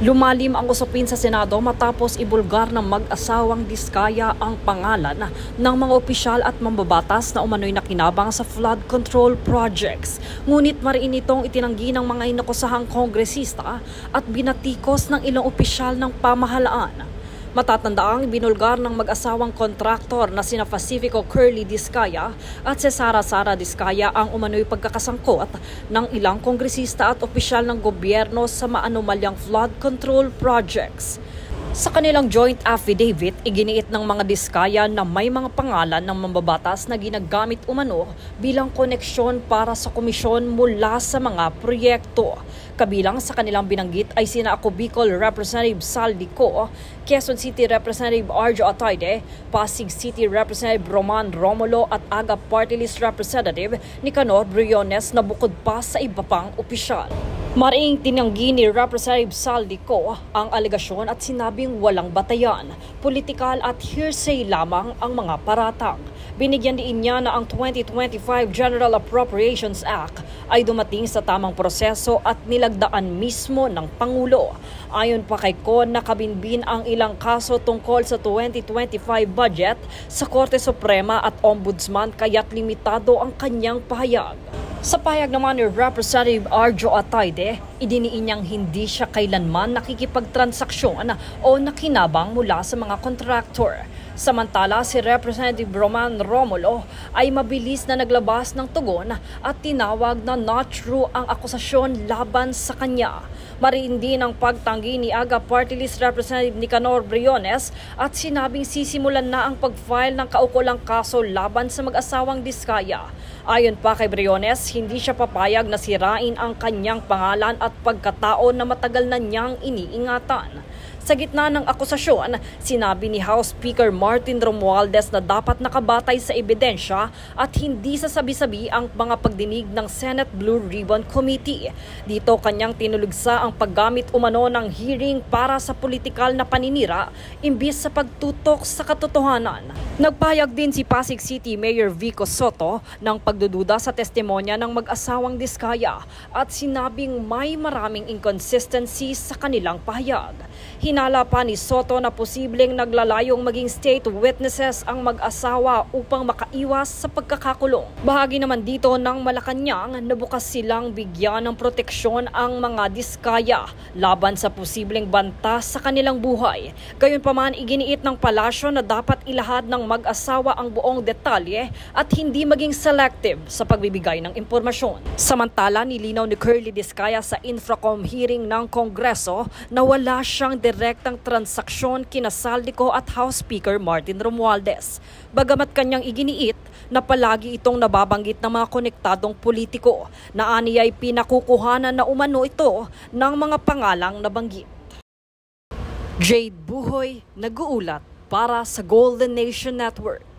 Lumalim ang usapin sa Senado matapos ibulgar ng mag-asawang Diskaya ang pangalan ng mga opisyal at mambabatas na umano'y nakinabang sa flood control projects. Ngunit mariin itong itinanggi ng mga inakusahang kongresista at binatikos ng ilang opisyal ng pamahalaan. Matatandaang binulgar ng mag-asawang kontraktor na sina Pacifico Curly Diskaya at si Sara Diskaya ang umano'y pagkakasangkot ng ilang kongresista at opisyal ng gobyerno sa maanumalyang flood control projects. Sa kanilang joint affidavit, iginiit ng mga Diskaya na may mga pangalan ng mambabatas na ginagamit umano bilang koneksyon para sa komisyon mula sa mga proyekto. Kabilang sa kanilang binanggit ay sina Ako Bicol Representative Saldi Co, Quezon City Representative Arjo Atayde, Pasig City Representative Roman Romulo at Aga Party List Representative Nicanor Briones na bukod pa sa iba pang opisyal. Mariing tinanggi ni Representative Saldi Co ang alegasyon at sinabing walang batayan, politikal at hearsay lamang ang mga paratang. Binigyan din niya na ang 2025 General Appropriations Act ay dumating sa tamang proseso at nilagdaan mismo ng Pangulo. Ayon pa kay Co, nakabinbin ang ilang kaso tungkol sa 2025 budget sa Korte Suprema at Ombudsman kaya't limitado ang kanyang pahayag. Sa pahayag naman ni Representative Arjo Atayde, idiniin niyang hindi siya kailanman nakikipagtransaksyon o nakinabang mula sa mga kontraktor. Samantala, si Representative Roman Romulo ay mabilis na naglabas ng tugon at tinawag na not true ang akusasyon laban sa kanya. Mariin din ang pagtanggi ni Aga Party List Representative Nicanor Briones at sinabing sisimulan na ang pag-file ng kaukulang kaso laban sa mag-asawang Diskaya. Ayon pa kay Briones, hindi siya papayag na sirain ang kanyang pangalan at pagkatao na matagal na niyang iniingatan. Sa gitna ng akusasyon, sinabi ni House Speaker Martin Romualdez na dapat nakabatay sa ebidensya at hindi sasabi-sabi ang mga pagdinig ng Senate Blue Ribbon Committee. Dito kanyang tinulugsa ang paggamit umano ng hearing para sa politikal na paninira imbis sa pagtutok sa katotohanan. Nagpahayag din si Pasig City Mayor Vico Soto ng pagdududa sa testimonya ng mag-asawang Diskaya at sinabing may maraming inconsistencies sa kanilang pahayag. Hinala pa ni Soto na posibleng naglalayong maging state witnesses ang mag-asawa upang makaiwas sa pagkakakulong. Bahagi naman dito ng Malacanang na bukas silang bigyan ng proteksyon ang mga Diskaya laban sa posibleng banta sa kanilang buhay. Gayunpaman, iginiit ng palasyo na dapat ilahad ng mag-asawa ang buong detalye at hindi maging selective sa pagbibigay ng impormasyon. Samantala, nilinaw ni Curly Diskaya sa Infracom hearing ng Kongreso na wala siyang direktang transaksyon kina Saldi Co at House Speaker Martin Romualdez. Bagamat kanyang iginiit na palagi itong nababanggit ng mga konektadong politiko na aniya'y pinakukuhanan na umano ito ng mga pangalang nabanggit. Jade Buhoy, nag-uulat para sa Golden Nation Network.